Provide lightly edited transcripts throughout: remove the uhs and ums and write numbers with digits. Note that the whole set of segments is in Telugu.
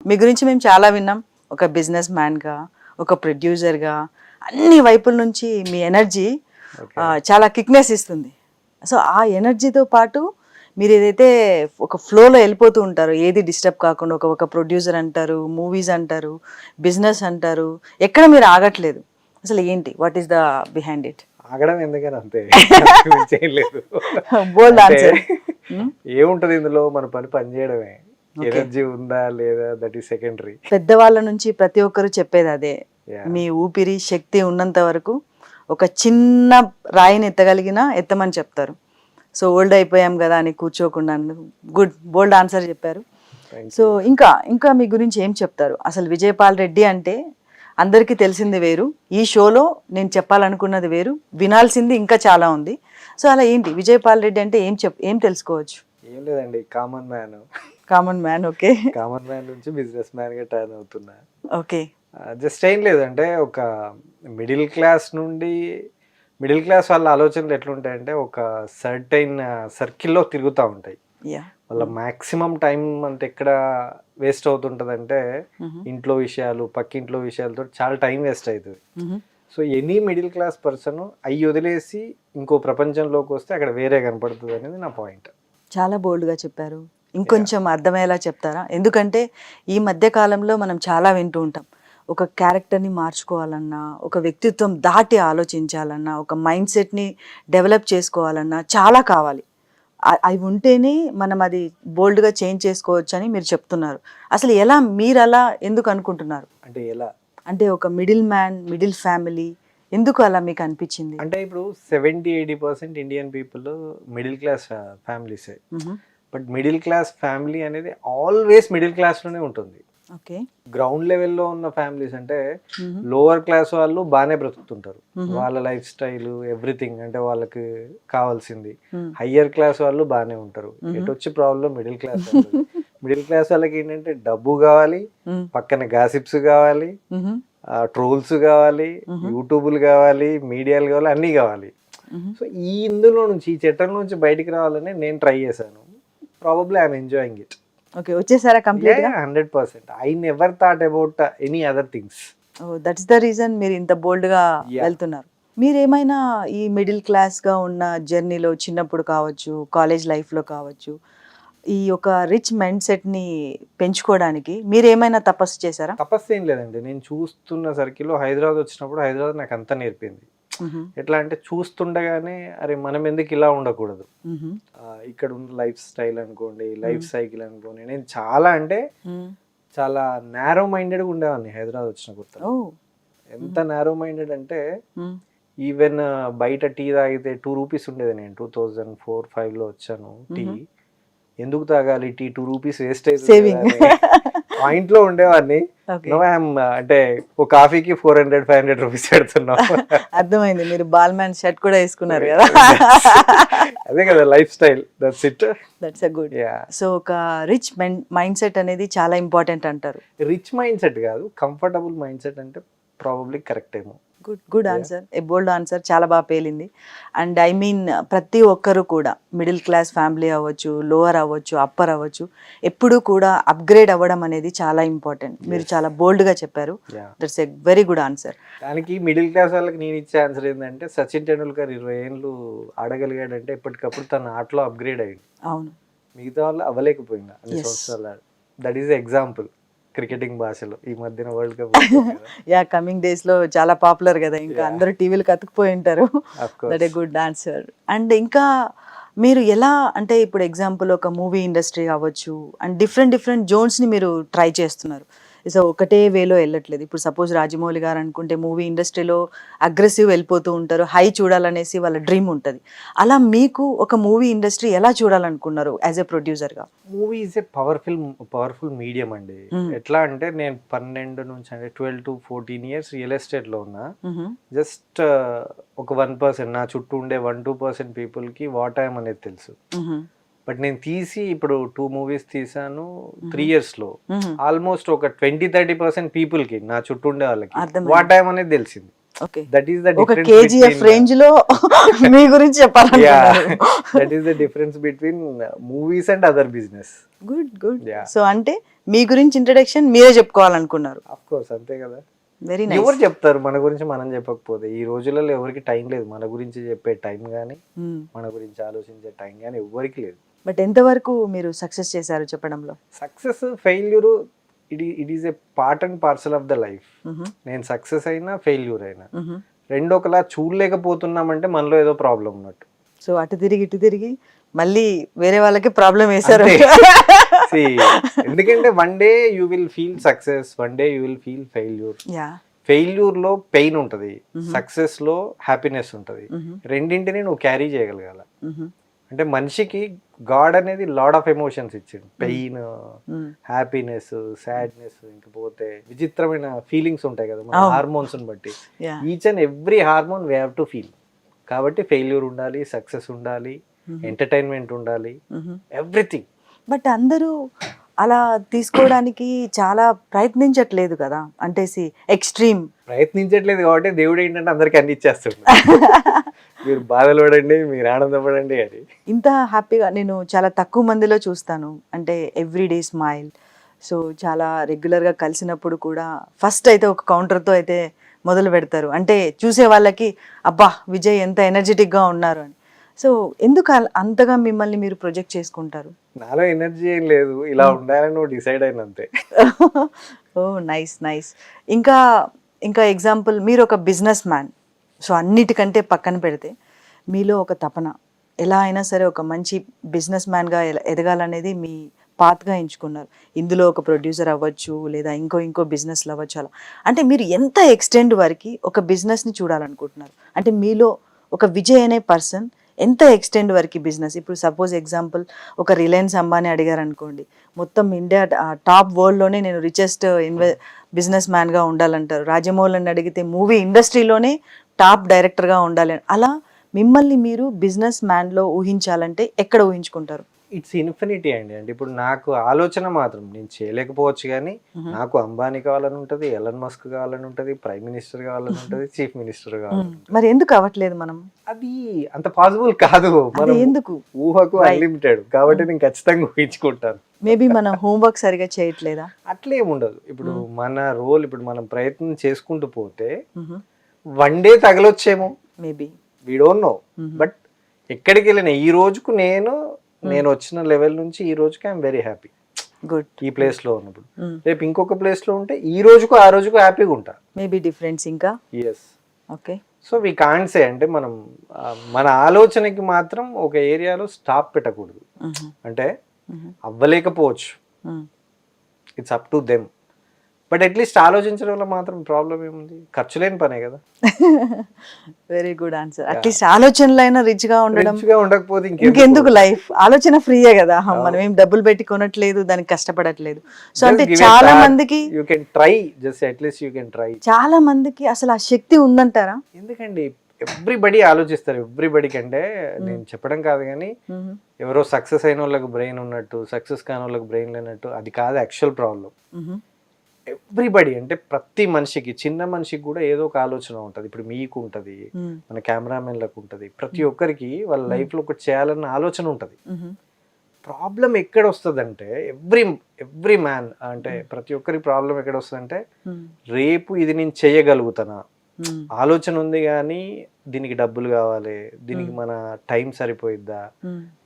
మీ గురించి మేము చాలా విన్నాం. ఒక బిజినెస్ మ్యాన్గా, ఒక ప్రొడ్యూసర్గా అన్ని వైపుల నుంచి మీ ఎనర్జీ చాలా కిక్నెస్ ఇస్తుంది. సో ఆ ఎనర్జీతో పాటు మీరు ఏదైతే ఒక ఫ్లోలో వెళ్ళిపోతూ ఉంటారో, ఏది డిస్టర్బ్ కాకుండా, ఒక ప్రొడ్యూసర్ అంటారు, మూవీస్ అంటారు, బిజినెస్ అంటారు, ఎక్కడ మీరు ఆగట్లేదు. అసలు ఏంటి, what is the behind it? ఆగడం ఎందుకని అంతే చేయలేదు. బోల్డ్ ఆన్సర్. ఏముంటది ఇందులో, మన పని చేయడమే. ఎనర్జీ ఉందా లేదా దట్ ఈస్ సెకండరీ. పెద్దవాళ్ళ నుంచి ప్రతి ఒక్కరు చెప్పేది అదే, మీ ఊపిరి శక్తి ఉన్నంత వరకు ఒక చిన్న రాయిని ఎత్తమని చెప్తారు. సో ఓల్డ్ అయిపోయాం కదా అని కూర్చోకుండా. గుడ్, బోల్డ్ ఆన్సర్ చెప్పారు. సో ఇంకా మీ గురించి ఏం చెప్తారు? అసలు విజయపాల్ రెడ్డి అంటే అందరికీ తెలిసింది వేరు, ఈ షోలో నేను చెప్పాలనుకున్నది వేరు, వినాల్సింది ఇంకా చాలా ఉంది. సో అలా ఏంటి విజయపాల్ రెడ్డి అంటే ఏం తెలుసుకోవచ్చు? ఏం లేదండి, common man. Okay, common man నుంచి బిజినెస్ మ్యాన్ గా టర్న్ అవుతున్నా. ఓకే, జస్ట్ ఏం లేదంటే ఒక మిడిల్ క్లాస్ వాళ్ళ ఆలోచనలు ఎట్లుంటాయంటే ఒక సర్టైన్ సర్కిల్లో తిరుగుతూ ఉంటాయి. వాళ్ళ మ్యాక్సిమం టైం అంత ఎక్కడ వేస్ట్ అవుతుంటదంటే ఇంట్లో విషయాలు, పక్కింట్లో విషయాలతో చాలా టైం వేస్ట్ అవుతుంది. So any middle class person అవి వదిలేసి ఇంకో ప్రపంచంలోకి వస్తే అక్కడ వేరే కనపడుతుంది అనేది నా పాయింట్. చాలా బోల్డ్గా చెప్పారు. ఇంకొంచెం అర్థమయ్యేలా చెప్తారా? ఎందుకంటే ఈ మధ్య కాలంలో మనం చాలా వింటూ ఉంటాం, ఒక క్యారెక్టర్ని మార్చుకోవాలన్నా, ఒక వ్యక్తిత్వం దాటి ఆలోచించాలన్నా, ఒక మైండ్ సెట్ని డెవలప్ చేసుకోవాలన్నా చాలా కావాలి. అవి ఉంటేనే మనం అది బోల్డ్గా చేంజ్ చేసుకోవచ్చు అని మీరు చెప్తున్నారు. అసలు మీరు అలా ఎందుకు అనుకుంటున్నారు? అంటే ఒక మిడిల్ ఫ్యామిలీ ఎందుకు అలా మీకు అనిపించింది? అంటే ఇప్పుడు 70-80% ఇండియన్ పీపుల్ మిడిల్ క్లాస్ ఫ్యామిలీసే. బట్ మిడిల్ క్లాస్ ఫ్యామిలీ అనేది ఆల్వేస్ మిడిల్ క్లాస్లోనే ఉంటుంది. ఓకే, గ్రౌండ్ లెవెల్లో ఉన్న ఫ్యామిలీస్ అంటే లోవర్ క్లాస్ వాళ్ళు బాగానే బ్రతుకుతుంటారు, వాళ్ళ లైఫ్ స్టైల్ ఎవ్రీథింగ్ అంటే వాళ్ళకి కావాల్సింది. హయ్యర్ క్లాస్ వాళ్ళు బాగానే ఉంటారు. ఎటు వచ్చి problem middle class. Middle class వాళ్ళకి ఏంటంటే డబ్బు కావాలి, పక్కన గాసిప్స్ కావాలి, ట్రోల్స్ కావాలి, యూట్యూబ్లు కావాలి, మీడియాలు కావాలి, అన్నీ కావాలి. సో ఇందులో నుంచి, ఈ చట్టం నుంచి బయటికి రావాలని నేను ట్రై చేశాను. Probably I'm enjoying it. Okay, వచ్చేసారా కంప్లీట్ గా? 100%. I never thought about any other things. That's the reason మీరు ఇంత బోల్డ్ గా వెళ్తున్నారు. మీరేమైనా ఈ మిడిల్ క్లాస్ గా ఉన్న జర్నీలో, చిన్నప్పుడు కావచ్చు, కాలేజ్ లైఫ్ లో కావచ్చు, ఈ ఒక రిచ్ మైండ్ సెట్ ని పెంచుకోవడానికి మీరు ఏమైనా తపస్సు చేశారా? తపస్సు ఏం లేదండి, నేను చూస్తున్న సర్కిల్లో హైదరాబాద్ వచ్చినప్పుడు హైదరాబాద్ నాకు అంతా నేర్పింది. ఎట్లా అంటే చూస్తుండగానే అరే మనం ఎందుకు ఇలా ఉండకూడదు, ఇక్కడ ఉన్న లైఫ్ స్టైల్ అనుకోండి, లైఫ్ సైకిల్ అనుకోండి. నేను చాలా నారో మైండెడ్గా ఉండేవాడిని హైదరాబాద్ వచ్చిన కొత్త. ఎంత నారో మైండెడ్ అంటే ఈవెన్ బయట టీ తాగితే 2 రూపీస్ ఉండేది. నేను 2004-05 వచ్చాను. టీ ఎందుకు తాగాలి, టీ 2 రూపీస్ వేస్ట్ అయితే పాయింట్ లో ఉండేవాడిని. అంటే ఒక కాఫీకి 400-500 రూపీస్ పెడుతున్నాం. అర్థమైంది, మీరు బాల్మ్యాన్ షర్ట్ కూడా వేసుకున్నారు కదా. అదే కదా life style, that's it. That's a good. So ఒక రిచ్ మైండ్ సెట్ అనేది చాలా ఇంపార్టెంట్ అంటారు. రిచ్ మైండ్ సెట్ కాదు, కంఫర్టబుల్ మైండ్ సెట్ అంటే ప్రాబబ్లీ కరెక్ట్ ఏమో. గుడ్ ఆన్సర్, ఏ బోల్డ్ ఆన్సర్, చాలా బాగా పేలింది. అండ్ ఐ మీన్ ప్రతి ఒక్కరు కూడా మిడిల్ క్లాస్ ఫ్యామిలీ అవ్వచ్చు, లోవర్ అవ్వచ్చు, అప్పర్ అవ్వచ్చు, ఎప్పుడూ కూడా అప్గ్రేడ్ అవ్వడం అనేది చాలా ఇంపార్టెంట్. మీరు చాలా బోల్డ్గా చెప్పారు. That's a very good answer. దానికి మిడిల్ క్లాస్ వాళ్ళకి నేను ఇచ్చే ఆన్సర్ ఏంటంటే, సచిన్ టెండూల్కర్ 20 ఏళ్ళు ఆడగలిగాడంటే ఎప్పటికప్పుడు తన ఆటలో అప్గ్రేడ్ అయ్యింది. అవును, మిగతా వాళ్ళు అవ్వలేకపోయిందా అన్ని సంవత్సరాలు. దట్ ఈస్ ఎగ్జాంపుల్ క్రికెటింగ్ భాషలో ఈ మధ్యన వరల్డ్ కప్. కమింగ్ డేస్ లో చాలా పాపులర్ కదా, ఇంకా అందరూ టీవీలకు అతుకుపోయి ఉంటారు. That a good answer. And ఇంకా మీరు ఎలా అంటే, ఇప్పుడు ఎగ్జాంపుల్ ఒక మూవీ ఇండస్ట్రీ అవ్వచ్చు, అండ్ డిఫరెంట్ జోన్స్ని మీరు ట్రై చేస్తున్నారు. సో ఒకటే వేలో వెళ్ళట్లేదు. ఇప్పుడు సపోజ్ రాజమౌళి గారు అనుకుంటే మూవీ ఇండస్ట్రీలో అగ్రెసివ్ వెళ్ళిపోతూ ఉంటారు, హై చూడాలనేసి వాళ్ళ డ్రీమ్ ఉంటుంది. అలా మీకు ఒక మూవీ ఇండస్ట్రీ ఎలా చూడాలనుకున్నారు యాజ్ ఎ ప్రొడ్యూసర్గా? Movie is a powerful medium అండి. ఎట్లా అంటే నేను 12 నుంచి అంటే 12-14 ఇయర్స్ రియల్ ఎస్టేట్లో ఉన్నా. జస్ట్ ఒక 1%, నా చుట్టూ ఉండే 1-2% పీపుల్కి వాట్ ఐఎమ్ అనేది తెలుసు. బట్ నేను తీసి ఇప్పుడు 2 మూవీస్ తీసాను 3 years లో. ఆల్మోస్ట్ ఒక 20-30% పీపుల్ కి, నా చుట్టూ ఉండే వాళ్ళకి వాట్ టైం అనేది తెలిసింది. ఓకే. దట్ ఈస్ ద ఒక డిఫరెన్స్ కేజీఎఫ్ రేంజ్ లో మీ గురించి చెప్పాలనుకున్నారు. That is the difference between movies and other business. Good good. Yeah. So అంటే మీ గురించి ఇంట్రడక్షన్ మీరే చెప్పుకోవాలనుకున్నారు. ఆఫ్ కోర్స్ అంతే కదా. వెరీ ఎవరు నైస్. చెప్తారు మన గురించి మనం చెప్పకపోతే? ఈ రోజులలో ఎవరికి టైం లేదు మన గురించి చెప్పే టైం కానీ మన గురించి ఆలోచించే టైం కానీ ఎవరికి లేదు. బట్ ఎంతవరకు మీరు సక్సెస్ చేశారు చెప్పడంలో? Success failure it is a part and parcel of the life. నేను సక్సెస్ అయినా ఫెయిల్యూర్ అయినా రెండు ఒకలా చూడలేకపోతున్నామంటే మనలో ఏదో ప్రాబ్లం ఉన్నట్టు. సో అటు తిరిగి ఇటు తిరిగి మళ్ళీ వేరే వాళ్ళకి ప్రాబ్లం వేశారు. See, ఎందుకంటే one day you will feel success, one day you will feel failure. Yeah. Failure లో పెయిన్ ఉంటది, సక్సెస్ లో హ్యాపీనెస్ ఉంటది. రెండింటిని నువ్వు క్యారీ చేయగలగాల. అంటే మనిషికి గాడ్ అనేది లాడ్ ఆఫ్ ఎమోషన్స్ ఇచ్చిండు. పెయిన్, హ్యాపీనెస్, సాడ్నెస్, ఇంకపోతే విచిత్రమైన ఫీలింగ్స్ ఉంటాయి కదా మన హార్మోన్స్ బట్టి. Each and every hormone we have to feel. కాబట్టి ఫెయిల్యూర్ ఉండాలి, సక్సెస్ ఉండాలి, ఎంటర్టైన్మెంట్ ఉండాలి, ఎవ్రీథింగ్. బట్ అందరూ అలా తీసుకోవడానికి చాలా ప్రయత్నించట్లేదు కదా. అంటే ఎక్స్ట్రీమ్ ప్రయత్నించట్లేదు కాబట్టి దేవుడు ఏంటంటే అందరికి అన్ని ఇచ్చేస్తాడు. మీరు బాధలు పడండి, మీరు ఆనందపడండి అని. ఇంత హ్యాపీగా నేను చాలా తక్కువ మందిలో చూస్తాను. అంటే ఎవ్రీడే స్మైల్. సో చాలా రెగ్యులర్గా కలిసినప్పుడు కూడా ఫస్ట్ అయితే ఒక కౌంటర్తో అయితే మొదలు పెడతారు. అంటే చూసే వాళ్ళకి అబ్బా విజయ్ ఎంత ఎనర్జెటిక్గా ఉన్నారు అని. సో ఎందుకు అంతగా మిమ్మల్ని మీరు ప్రొజెక్ట్ చేసుకుంటారు? నాలో ఎనర్జీ ఏం లేదు, ఇలా ఉండాలని నువ్వు డిసైడ్ అయినంతే. ఓ నైస్ నైస్. ఇంకా ఇంకా ఎగ్జాంపుల్, మీరు ఒక బిజినెస్ మ్యాన్. సో అన్నిటికంటే పక్కన పెడితే మీలో ఒక తపన, ఎలా అయినా సరే ఒక మంచి బిజినెస్ మ్యాన్గా ఎదగాలనేది మీ పాత్గా ఎంచుకున్నారు. ఇందులో ఒక ప్రొడ్యూసర్ అవ్వచ్చు, లేదా ఇంకో బిజినెస్లు అవ్వచ్చు. అలా అంటే మీరు ఎంత ఎక్స్టెండ్ వరకు ఒక బిజినెస్ని చూడాలనుకుంటున్నారు? అంటే మీలో ఒక విజయ్ అనే పర్సన్ ఎంత ఎక్స్టెండ్ వరకు బిజినెస్? ఇప్పుడు సపోజ్ ఎగ్జాంపుల్ ఒక రిలయన్స్ అంబానీ అడిగారు అనుకోండి, మొత్తం ఇండియా టాప్ వరల్డ్లోనే నేను రిచెస్ట్ బిజినెస్ మ్యాన్గా ఉండాలంటారు. రాజమౌళిని అడిగితే మూవీ ఇండస్ట్రీలోనే టాప్ డైరెక్టర్గా ఉండాలి. అలా మిమ్మల్ని మీరు బిజినెస్ మ్యాన్లో ఊహించాలంటే ఎక్కడ ఊహించుకుంటారు? ఇట్స్ ఇన్ఫినిటీ అండి. అంటే ఇప్పుడు నాకు ఆలోచన మాత్రం నేను చేయలేకపోవచ్చు, కానీ నాకు అంబానీ కావాలని ఉంటుంది, ఎలన్ మస్క్ కావాలని ఉంటుంది, ప్రైమ్ మినిస్టర్ కావాలని ఉంటుంది, చీఫ్ మినిస్టర్ కావాలని. మరి ఎందుకు అవ్వట్లేదు మనం? అది అంత పాసిబుల్ కాదు. మనం ఎందుకు? ఊహకు అన్లిమిటెడ్ కాబట్టి నేను ఖచ్చితంగా ఊహించుకుంటాను. మేబీ మనం హోంవర్క్ సరిగా చేయట్లేదా? అట్లేం ఉండదు. ఇప్పుడు మన రోల్, ఇప్పుడు మనం ప్రయత్నం చేసుకుంటూ పోతే వన్ డే తగలొచ్చేమో, maybe we don't know. But ఎక్కడికి వెళ్ళినా ఈ రోజుకు నేను వచ్చిన లెవెల్ నుంచి ఈ రోజుకి ఐఎమ్ వెరీ హ్యాపీ. గుడ్. ఈ ప్లేస్ లో ఉన్నప్పుడు రేపు ఇంకొక ప్లేస్ లో ఉంటే ఈ రోజుకు ఆ రోజుకు హ్యాపీగా ఉంటా. మేబీ డిఫరెన్స్ ఇంకా. Yes. Okay. So we can't say, అంటే మనం మన ఆలోచనకి మాత్రం ఒక ఏరియాలో స్టాప్ పెట్టకూడదు. అంటే అవ్వలేకపోవచ్చు, it's up to them. But at least ఆలోచించడం వల్ల మాత్రం ప్రాబ్లం ఏముంది? ఖర్చు లేని పనే కదా. Very good answer. అట్లీస్ట్ ఆలోచనలైనా రిచ్ గా ఉండడం. రిచ్గా ఉండకపోతే ఇంకెందుకు లైఫ్? ఆలోచన ఫ్రీయే కదా, మనం ఏం డబ్బులు పెట్టి కొనట్లేదు, దానికి కష్టపడట్లేదు. సో అంటే చాలా మందికి you can try, just at least you can try. చాలా మందికి అసలు ఆ శక్తి ఉందంటారా? ఎందుకండి ఎవ్రీబడి ఆలోచిస్తారు. ఎవ్రీబడికి అంటే నేను చెప్పడం కాదు, కానీ ఎవరో సక్సెస్ అయిన వాళ్ళకి బ్రెయిన్ ఉన్నట్టు, సక్సెస్ కాని వాళ్ళకి బ్రెయిన్ లేనట్టు, అది కాదు యాక్చువల్ ప్రాబ్లం. ఎవ్రీబడి అంటే ప్రతి మనిషికి, చిన్న మనిషికి కూడా ఏదో ఒక ఆలోచన ఉంటుంది. ఇప్పుడు మీకు ఉంటుంది, మన కెమెరామెన్లకు ఉంటుంది, ప్రతి ఒక్కరికి వాళ్ళ లైఫ్లో ఒకటి చేయాలన్న ఆలోచన ఉంటుంది. ప్రాబ్లం ఎక్కడ వస్తుందంటే ఎవ్రీ మ్యాన్, అంటే ప్రతి ఒక్కరి ప్రాబ్లం ఎక్కడ వస్తుందంటే రేపు ఇది నేను చేయగలుగుతానా, ఆలోచన ఉంది కానీ దీనికి డబ్బులు కావాలి, దీనికి మన టైం సరిపోయిద్దా,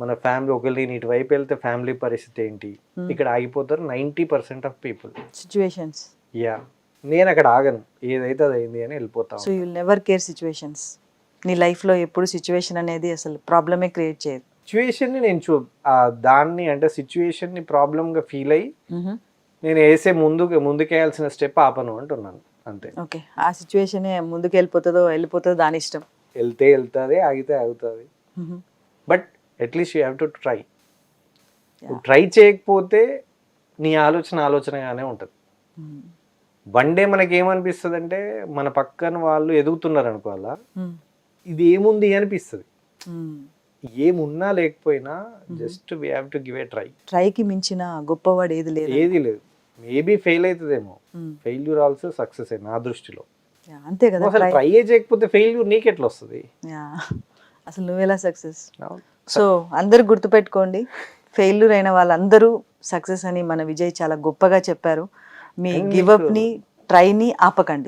మన ఫ్యామిలీ ఒకవేళ నేను ఇటువైపు వెళ్తే ఫ్యామిలీ పరిస్థితి ఏంటి, ఇక్కడ ఆగిపోతారు 90% ఆఫ్ పీపుల్. సిచ్యువేషన్స్. యా, నేను అక్కడ ఆగను, ఏదైతే అది అయింది అని వెళ్ళిపోతాను. So you will never care situations. నీ లైఫ్లో ఎప్పుడు సిచ్యువేషన్ అనేది అసలు ప్రాబ్లమే క్రియేట్ చేయదు. సిచ్యువేషన్ని నేను దాన్ని అంటే సిచ్యువేషన్ని ప్రాబ్లంగా ఫీల్ అయ్యి నేను వేసే ముందుకేయాల్సిన స్టెప్ ఆపను అంటున్నాను అంతే. ఓకే. ఆ సిచ్యువేషనే ముందుకు వెళ్ళిపోతుందో దాని ఇష్టం. వెళ్తే వెళ్తుంది, ఆగితే ఆగుతుంది. But at least you have to try. Try చేయకపోతే నీ ఆలోచనగానే ఉంటుంది. వన్ డే మనకి ఏమనిపిస్తుంది అంటే మన పక్కన వాళ్ళు ఎదుగుతున్నారు అనుకోవాలా, ఇది ఏముంది అనిపిస్తుంది. ఏమున్నా లేకపోయినా just we have to give a try. ట్రైకి మించిన గొప్పవాడు ఏది లేదు. మేబీ ఫెయిల్ అవుతుందేమో, ఫెయిల్యూర్ ఆల్సో సక్సెస్ నా దృష్టిలో. Yeah, అంతే కదా అసలు ట్రై చేయకపోతే ఫెయిల్యూర్ నీకెట్లా వస్తుంది? Yeah. అసలు నువ్వెలా సక్సెస్? సో అందరు గుర్తుపెట్టుకోండి, ఫెయిల్యూర్ అయిన వాళ్ళందరూ సక్సెస్ అని మన విజయ్ చాలా గొప్పగా చెప్పారు. మీ And గివ్ అప్ ని ట్రైని ఆపకండి.